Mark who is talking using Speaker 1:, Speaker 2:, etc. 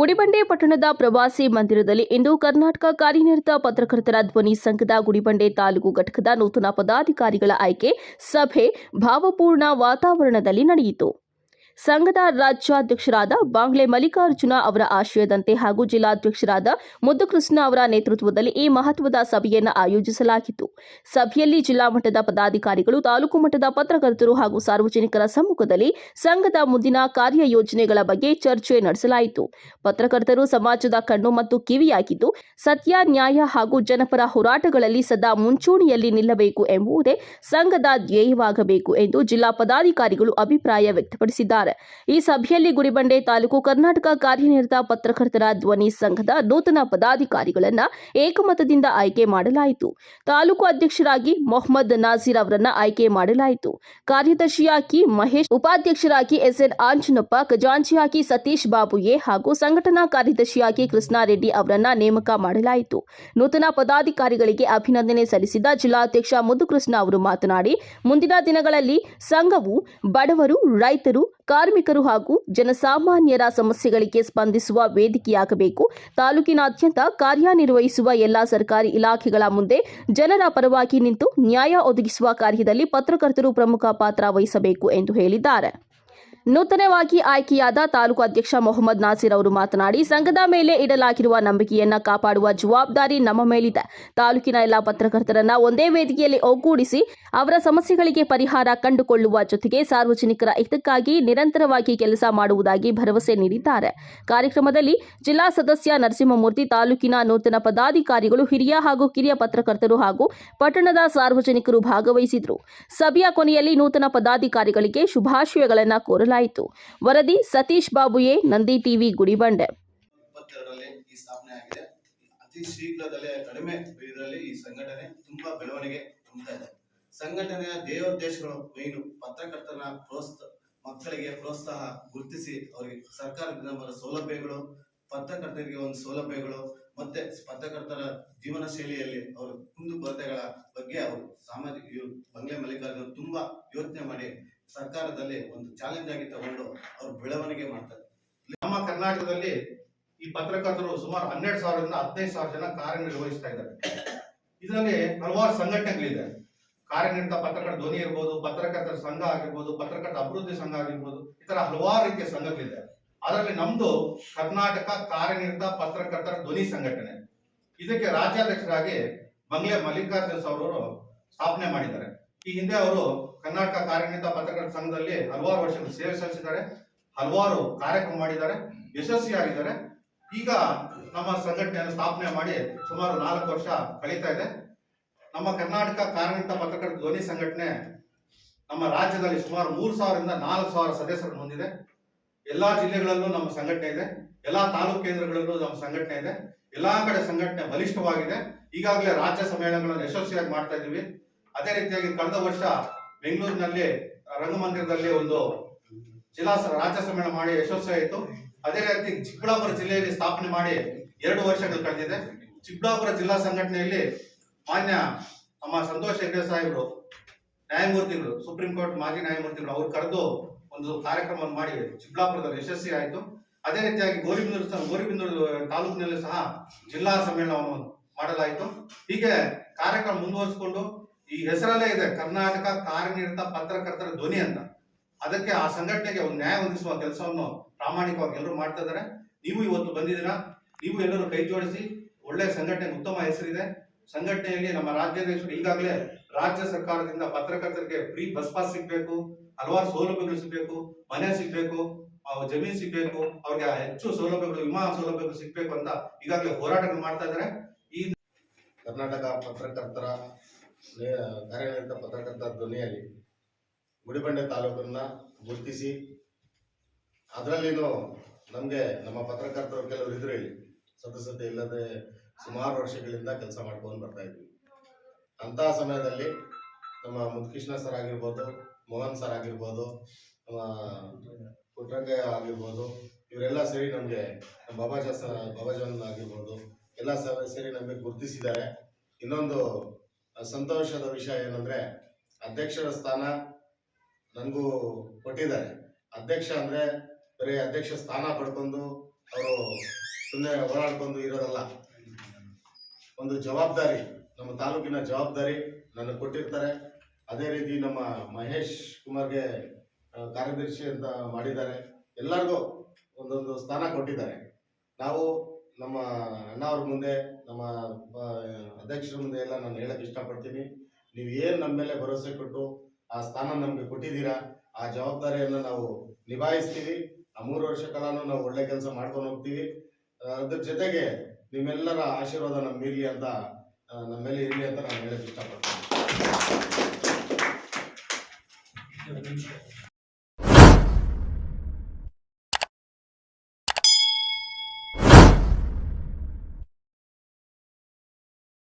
Speaker 1: ಗುಡಿಬಂಡೆ ಪಟ್ಟಣದ ಪ್ರವಾಸಿ ಮಂದಿರದಲ್ಲಿ ಇಂದು ಕರ್ನಾಟಕ ಕಾರ್ಯನಿರತ ಪತ್ರಕರ್ತರ ಧ್ವನಿ ಸಂಘದ ಗುಡಿಬಂಡೆ ತಾಲೂಕು ಘಟಕದ ನೂತನ ಪದಾಧಿಕಾರಿಗಳ ಆಯ್ಕೆ ಸಭೆ ಭಾವಪೂರ್ಣ ವಾತಾವರಣದಲ್ಲಿ ನಡೆಯಿತು. ಸಂಘದ ರಾಜ್ಯಾಧ್ಯಕ್ಷರಾದ ಬಾಂಗ್ಲೆ ಮಲ್ಲಿಕಾರ್ಜುನ ಅವರ ಆಶಯದಂತೆ ಹಾಗೂ ಜಿಲ್ಲಾಧ್ಯಕ್ಷರಾದ ಮುದ್ದುಕೃಷ್ಣ ಅವರ ನೇತೃತ್ವದಲ್ಲಿ ಈ ಮಹತ್ವದ ಸಭೆಯನ್ನು ಆಯೋಜಿಸಲಾಗಿತ್ತು. ಸಭೆಯಲ್ಲಿ ಜಿಲ್ಲಾ ಮಟ್ಟದ ಪದಾಧಿಕಾರಿಗಳು, ತಾಲೂಕು ಮಟ್ಟದ ಪತ್ರಕರ್ತರು ಹಾಗೂ ಸಾರ್ವಜನಿಕರ ಸಮ್ಮುಖದಲ್ಲಿ ಸಂಘದ ಮುಂದಿನ ಕಾರ್ಯಯೋಜನೆಗಳ ಬಗ್ಗೆ ಚರ್ಚೆ ನಡೆಸಲಾಯಿತು. ಪತ್ರಕರ್ತರು ಸಮಾಜದ ಕಣ್ಣು ಮತ್ತು ಕಿವಿಯಾಗಿದ್ದು, ಸತ್ಯ, ನ್ಯಾಯ ಹಾಗೂ ಜನಪರ ಹೋರಾಟಗಳಲ್ಲಿ ಸದಾ ಮುಂಚೂಣಿಯಲ್ಲಿ ನಿಲ್ಲಬೇಕು ಎಂಬುದೇ ಸಂಘದ ಧ್ಯೇಯವಾಗಬೇಕು ಎಂದು ಜಿಲ್ಲಾ ಪದಾಧಿಕಾರಿಗಳು ಅಭಿಪ್ರಾಯ ವ್ಯಕ್ತಪಡಿಸಿದ್ದಾರೆ. ಈ ಸಭೆಯಲ್ಲಿ ಗುಡಿಬಂಡೆ ತಾಲೂಕು ಕರ್ನಾಟಕ ಕಾರ್ಯನಿರತ ಪತ್ರಕರ್ತರ ಧ್ವನಿ ಸಂಘದ ನೂತನ ಪದಾಧಿಕಾರಿಗಳನ್ನು ಏಕಮತದಿಂದ ಆಯ್ಕೆ ಮಾಡಲಾಯಿತು. ತಾಲೂಕು ಅಧ್ಯಕ್ಷರಾಗಿ ಮೊಹಮ್ಮದ್ ನಾಸೀರ್ ಅವರನ್ನು ಆಯ್ಕೆ ಮಾಡಲಾಯಿತು. ಕಾರ್ಯದರ್ಶಿಯಾಗಿ ಮಹೇಶ್, ಉಪಾಧ್ಯಕ್ಷರಾಗಿ ಎಸ್ಎನ್ ಆಂಜನಪ್ಪ, ಖಜಾಂಚಿಯಾಗಿ ಸತೀಶ್ ಬಾಬು ಎ ಹಾಗೂ ಸಂಘಟನಾ ಕಾರ್ಯದರ್ಶಿಯಾಗಿ ಕೃಷ್ಣಾರೆಡ್ಡಿ ಅವರನ್ನು ನೇಮಕ ಮಾಡಲಾಯಿತು. ನೂತನ ಪದಾಧಿಕಾರಿಗಳಿಗೆ ಅಭಿನಂದನೆ ಸಲ್ಲಿಸಿದ ಜಿಲ್ಲಾಧ್ಯಕ್ಷ ಮುದ್ದುಕೃಷ್ಣ ಅವರು ಮಾತನಾಡಿ, ಮುಂದಿನ ದಿನಗಳಲ್ಲಿ ಸಂಘವು ಬಡವರು, ರೈತರು, ಕಾರ್ಮಿಕರು ಹಾಗೂ ಜನಸಾಮಾನ್ಯರ ಸಮಸ್ಯೆಗಳಿಗೆ ಸ್ಪಂದಿಸುವ ವೇದಿಕೆಯಾಗಬೇಕು. ತಾಲೂಕಿನಾದ್ಯಂತ ಕಾರ್ಯನಿರ್ವಹಿಸುವ ಎಲ್ಲ ಸರ್ಕಾರಿ ಇಲಾಖೆಗಳ ಮುಂದೆ ಜನರ ಪರವಾಗಿ ನಿಂತು ನ್ಯಾಯ ಒದಗಿಸುವ ಕಾರ್ಯದಲ್ಲಿ ಪತ್ರಕರ್ತರು ಪ್ರಮುಖ ಪಾತ್ರ ವಹಿಸಬೇಕು ಎಂದು ಹೇಳಿದ್ದಾರೆ. ನೂತನವಾಗಿ ಆಯ್ಕೆಯಾದ ತಾಲೂಕು ಅಧ್ಯಕ್ಷ ಮೊಹಮ್ಮದ್ ನಾಸೀರ್ ಅವರು ಮಾತನಾಡಿ, ಸಂಘದ ಮೇಲೆ ಇಡಲಾಗಿರುವ ನಂಬಿಕೆಯನ್ನು ಕಾಪಾಡುವ ಜವಾಬ್ದಾರಿ ನಮ್ಮ ಮೇಲಿದೆ. ತಾಲೂಕಿನ ಎಲ್ಲ ಪತ್ರಕರ್ತರನ್ನ ಒಂದೇ ವೇದಿಕೆಯಲ್ಲಿ ಒಗ್ಗೂಡಿಸಿ ಅವರ ಸಮಸ್ಯೆಗಳಿಗೆ ಪರಿಹಾರ ಕಂಡುಕೊಳ್ಳುವ ಜೊತೆಗೆ ಸಾರ್ವಜನಿಕರ ಹಿತಕ್ಕಾಗಿ ನಿರಂತರವಾಗಿ ಕೆಲಸ ಮಾಡುವುದಾಗಿ ಭರವಸೆ ನೀಡಿದ್ದಾರೆ. ಕಾರ್ಯಕ್ರಮದಲ್ಲಿ ಜಿಲ್ಲಾ ಸದಸ್ಯ ನರಸಿಂಹಮೂರ್ತಿ, ತಾಲೂಕಿನ ನೂತನ ಪದಾಧಿಕಾರಿಗಳು, ಹಿರಿಯ ಹಾಗೂ ಕಿರಿಯ ಪತ್ರಕರ್ತರು ಹಾಗೂ ಪಟ್ಟಣದ ಸಾರ್ವಜನಿಕರು ಭಾಗವಹಿಸಿದರು. ಸಭೆಯ ಕೊನೆಯಲ್ಲಿ ನೂತನ ಪದಾಧಿಕಾರಿಗಳಿಗೆ ಶುಭಾಶಯಗಳನ್ನು ಕೋರಲಾಯಿತು. ವರದಿ ಸತೀಶ್ ಬಾಬು ಎ, ನಂದಿ ಟಿವಿ, ಗುಡಿಬಂಡೆ.
Speaker 2: 22ರಲ್ಲಿ ಈ ಸ್ಥಾಪನೆ ಆಗಿದೆ. ಅತಿ ಶೀಘ್ರದಲ್ಲೇ ಕಡಿಮೆ ಇದರಲ್ಲಿ ಈ ಸಂಘಟನೆ ತುಂಬಾ ಬೆಳವಣಿಗೆ ಹೊಂದ್ತಾ ಇದೆ. ಸಂಘಟನೆಯ ಧ್ಯೇಯೋದ್ದೇಶಗಳು ಮೇನು ಪತ್ರಕರ್ತರ ಮಕ್ಕಳಿಗೆ ಪ್ರೋತ್ಸಾಹ ಗುರುತಿಸಿ ಅವರಿಗೆ ಸರ್ಕಾರದಿಂದ ಬರುವ ಸೌಲಭ್ಯಗಳು, ಪತ್ರಕರ್ತರಿಗೆ ಒಂದು ಸೌಲಭ್ಯಗಳು ಮತ್ತೆ ಪತ್ರಕರ್ತರ ಜೀವನ ಶೈಲಿಯಲ್ಲಿ ಅವರ ಕುಂದುಕೊರತೆಗಳ ಬಗ್ಗೆ ಅವರು ಸಾಮಾಜಿಕ ಬಂಗ್ಲೆ ಮಲ್ಲಿಕಾರ್ಜುನ ತುಂಬಾ ಯೋಚನೆ ಮಾಡಿ ಸರ್ಕಾರದಲ್ಲಿ ಒಂದು ಚಾಲೆಂಜ್ ಆಗಿ ತಗೊಂಡು ಅವರು ಬೆಳವಣಿಗೆ ಮಾಡ್ತಾರೆ.
Speaker 3: ನಮ್ಮ ಕರ್ನಾಟಕದಲ್ಲಿ ಈ ಪತ್ರಕರ್ತರು ಸುಮಾರು 12,000ರಿಂದ 15,000 ಜನ ಕಾರ್ಯನಿರ್ವಹಿಸ್ತಾ ಇದ್ದಾರೆ. ಇದರಲ್ಲಿ ಹಲವಾರು ಸಂಘಟನೆಗಳಿದೆ. ಕಾರ್ಯನಿರತ ಪತ್ರಕರ್ತರ ಧ್ವನಿ ಇರ್ಬೋದು, ಪತ್ರಕರ್ತರ ಸಂಘ ಆಗಿರ್ಬೋದು, ಪತ್ರಕರ್ತರ ಅಭಿವೃದ್ಧಿ ಸಂಘ ಆಗಿರ್ಬೋದು, ಈ ತರ ಹಲವಾರು ರೀತಿಯ ಸಂಘಗಳಿದೆ. ಅದರಲ್ಲಿ ನಮ್ದು ಕರ್ನಾಟಕ ಕಾರ್ಯನಿರತ ಪತ್ರಕರ್ತರ ಧ್ವನಿ ಸಂಘಟನೆ. ಇದಕ್ಕೆ ರಾಜ್ಯಾಧ್ಯಕ್ಷರಾಗಿ ಬಂಗ್ಲೆ ಮಲ್ಲಿಕಾರ್ಜುನ ಅವರು ಸ್ಥಾಪನೆ ಮಾಡಿದ್ದಾರೆ. ಈ ಹಿಂದೆ ಅವರು ಕರ್ನಾಟಕ ಕಾರ್ಯನಿರತ ಪತ್ರಕರ್ತರ ಸಂಘದಲ್ಲಿ ಹಲವಾರು ವರ್ಷಗಳು ಸೇವೆ ಸಲ್ಲಿಸಿದ್ದಾರೆ, ಹಲವಾರು ಕಾರ್ಯಕ್ರಮ ಮಾಡಿದ್ದಾರೆ, ಯಶಸ್ವಿಯಾಗಿದ್ದಾರೆ. ಈಗ ನಮ್ಮ ಸಂಘಟನೆಯನ್ನು ಸ್ಥಾಪನೆ ಮಾಡಿ ಸುಮಾರು 4 ವರ್ಷ ಕಳೀತಾ ಇದೆ. ನಮ್ಮ ಕರ್ನಾಟಕ ಕಾರ್ಯನಿರತ ಪತ್ರಕರ್ತರ ಧ್ವನಿ ಸಂಘಟನೆ ನಮ್ಮ ರಾಜ್ಯದಲ್ಲಿ ಸುಮಾರು 3,000ರಿಂದ 4,000 ಸದಸ್ಯರನ್ನು ಹೊಂದಿದೆ. ಎಲ್ಲಾ ಜಿಲ್ಲೆಗಳಲ್ಲೂ ನಮ್ಮ ಸಂಘಟನೆ ಇದೆ, ಎಲ್ಲಾ ತಾಲೂಕು ಕೇಂದ್ರಗಳಲ್ಲೂ ನಮ್ಮ ಸಂಘಟನೆ ಇದೆ. ಎಲ್ಲಾ ಕಡೆ ಸಂಘಟನೆ ಬಲಿಷ್ಠವಾಗಿದೆ. ಈಗಾಗಲೇ ರಾಜ್ಯ ಸಮ್ಮೇಳನಗಳನ್ನು ಯಶಸ್ವಿಯಾಗಿ ಮಾಡ್ತಾ ಇದ್ದೀವಿ. ಅದೇ ರೀತಿಯಾಗಿ ಕಳೆದ ವರ್ಷ ಬೆಂಗಳೂರಿನಲ್ಲಿ ರಂಗಮಂದಿರದಲ್ಲಿ ಒಂದು ರಾಜ್ಯ ಸಮ್ಮೇಳನ ಮಾಡಿ ಯಶಸ್ವಿಯಾಯಿತು. ಅದೇ ರೀತಿ ಚಿಕ್ಕಬಳ್ಳಾಪುರ ಜಿಲ್ಲೆಯಲ್ಲಿ ಸ್ಥಾಪನೆ ಮಾಡಿ 2 ವರ್ಷಗಳು ಕಳೆದಿದೆ. ಚಿಕ್ಕಬಳ್ಳಾಪುರ ಜಿಲ್ಲಾ ಸಂಘಟನೆಯಲ್ಲಿ ಮಾನ್ಯ ನಮ್ಮ ಸಂತೋಷ್ ಹೆಗ್ಡೆ ಸಾಹೇಬರು, ನ್ಯಾಯಮೂರ್ತಿಗಳು, ಸುಪ್ರೀಂ ಕೋರ್ಟ್ ಮಾಜಿ ನ್ಯಾಯಮೂರ್ತಿಗಳು, ಅವರು ಕರೆದು ಒಂದು ಕಾರ್ಯಕ್ರಮವನ್ನು ಮಾಡಿ ಚಿಕ್ಕಬಳ್ಳಾಪುರದಲ್ಲಿ ಯಶಸ್ವಿ ಆಯಿತು. ಅದೇ ರೀತಿಯಾಗಿ ಗೌರಿಬಿದನೂರು ತಾಲೂಕಿನಲ್ಲಿ ಸಹ ಜಿಲ್ಲಾ ಸಮ್ಮೇಳನವನ್ನು ಮಾಡಲಾಯಿತು. ಹೀಗೆ ಕಾರ್ಯಕ್ರಮ ಮುಂದುವರಿಸಿಕೊಂಡು ಈ ಹೆಸರಲ್ಲೇ ಇದೆ ಕರ್ನಾಟಕ ಕಾರ್ಯನಿರತ ಪತ್ರಕರ್ತರ ಧ್ವನಿ ಅಂತ. ಅದಕ್ಕೆ ಆ ಸಂಘಟನೆಗೆ ಒಂದು ನ್ಯಾಯ ಒದಗಿಸುವ ಕೆಲಸವನ್ನು ಪ್ರಾಮಾಣಿಕವಾಗಿ ಎಲ್ಲರೂ ಮಾಡ್ತಾ ಇದ್ದಾರೆ. ನೀವು ಇವತ್ತು ಬಂದಿದ್ದೀರಾ, ನೀವು ಎಲ್ಲರೂ ಕೈ ಜೋಡಿಸಿ. ಒಳ್ಳೆ ಸಂಘಟನೆ, ಉತ್ತಮ ಹೆಸರಿದೆ ಸಂಘಟನೆಯಲ್ಲಿ. ನಮ್ಮ ರಾಜ್ಯಾಧ್ಯಕ್ಷರು ಈಗಾಗಲೇ ರಾಜ್ಯ ಸರ್ಕಾರದಿಂದ ಪತ್ರಕರ್ತರಿಗೆ ಫ್ರೀ ಬಸ್ ಪಾಸ್ ಸಿಗ್ಬೇಕು, ಹಲವಾರು ಸೌಲಭ್ಯಗಳು ಸಿಗ್ಬೇಕು, ಮನೆ ಸಿಗ್ಬೇಕು, ಜಮೀನು ಸಿಗ್ಬೇಕು, ಅವ್ರಿಗೆ ಹೆಚ್ಚು ಸೌಲಭ್ಯಗಳು, ವಿಮಾ ಸೌಲಭ್ಯಗಳು ಸಿಗ್ಬೇಕು ಅಂತ ಈಗಾಗಲೇ ಹೋರಾಟಗಳು ಮಾಡ್ತಾ ಇದ್ದಾರೆ. ಈ
Speaker 4: ಕರ್ನಾಟಕ ಪತ್ರಕರ್ತರ ಕಾರ್ಯನಿರತ ಪತ್ರಕರ್ತರ ಧ್ವನಿಯಲ್ಲಿ ಗುಡಿಬಂಡೆ ತಾಲೂಕನ್ನ ಗುರುತಿಸಿ, ಅದರಲ್ಲಿನೂ ನಮಗೆ ನಮ್ಮ ಪತ್ರಕರ್ತರು ಕೆಲವರು ಇದ್ರು, ಇಲ್ಲಿ ಸದಸ್ಯತೆ ಇಲ್ಲದೆ ಸುಮಾರು ವರ್ಷಗಳಿಂದ ಕೆಲಸ ಮಾಡ್ಕೊಂಡು ಬರ್ತಾ ಇದ್ವಿ. ಅಂತಹ ಸಮಯದಲ್ಲಿ ನಮ್ಮ ಮುದ್ಕೃಷ್ಣ ಸರ್ ಆಗಿರ್ಬೋದು, ಮೋಹನ್ ಸರ್ ಆಗಿರ್ಬೋದು, ನಮ್ಮ ಪುಟ್ರಂಗಯ್ಯ ಆಗಿರ್ಬೋದು, ಇವರೆಲ್ಲ ಸೇರಿ ನಮಗೆ ಬಾಬಾಜನ್ ಆಗಿರ್ಬೋದು, ಎಲ್ಲ ಸೇರಿ ನಮಗೆ ಗುರುತಿಸಿದ್ದಾರೆ. ಇನ್ನೊಂದು ಸಂತೋಷದ ವಿಷಯ ಏನಂದ್ರೆ, ಅಧ್ಯಕ್ಷರ ಸ್ಥಾನ ನನಗೂ ಕೊಟ್ಟಿದ್ದಾರೆ. ಅಧ್ಯಕ್ಷ ಅಂದ್ರೆ ಬರೀ ಅಧ್ಯಕ್ಷ ಸ್ಥಾನ ಪಡ್ಕೊಂಡು ಅವರು ಸುಮ್ಮನೆ ಓಡಾಡ್ಕೊಂಡು ಇರೋದಲ್ಲ. ಒಂದು ಜವಾಬ್ದಾರಿ, ನಮ್ಮ ತಾಲೂಕಿನ ಜವಾಬ್ದಾರಿ ನನಗೆ ಕೊಟ್ಟಿರ್ತಾರೆ. ಅದೇ ರೀತಿ ನಮ್ಮ ಮಹೇಶ್ ಕುಮಾರ್ಗೆ ಕಾರ್ಯದರ್ಶಿ ಅಂತ ಮಾಡಿದ್ದಾರೆ. ಎಲ್ಲರಿಗೂ ಒಂದೊಂದು ಸ್ಥಾನ ಕೊಟ್ಟಿದ್ದಾರೆ. ನಾವು ನಮ್ಮ ಅಣ್ಣವ್ರ ಮುಂದೆ, ನಮ್ಮ ಅಧ್ಯಕ್ಷರ ಮುಂದೆ ಎಲ್ಲ ನಾನು ಹೇಳಕ್ಕೆ ಇಷ್ಟಪಡ್ತೀನಿ, ನೀವು ಏನು ನಮ್ಮ ಮೇಲೆ ಭರವಸೆ ಕೊಟ್ಟು ಆ ಸ್ಥಾನ ನಮಗೆ ಕೊಟ್ಟಿದ್ದೀರಾ, ಆ ಜವಾಬ್ದಾರಿಯನ್ನು ನಾವು ನಿಭಾಯಿಸ್ತೀವಿ. ಆ 3 ವರ್ಷ ಕಾಲನೂ ನಾವು ಒಳ್ಳೆ ಕೆಲಸ ಮಾಡ್ಕೊಂಡು ಹೋಗ್ತೀವಿ. ಅದ್ರ ಜೊತೆಗೆ ನಿಮ್ಮೆಲ್ಲರ ಆಶೀರ್ವಾದ ನಮ್ಮಿರಲಿ ಅಂತ, ನಮ್ಮ ಮೇಲೆ ಇರಲಿ ಅಂತ ನಾನು ಹೇಳಕ್ಕೆ ಇಷ್ಟಪಡ್ತೀನಿ.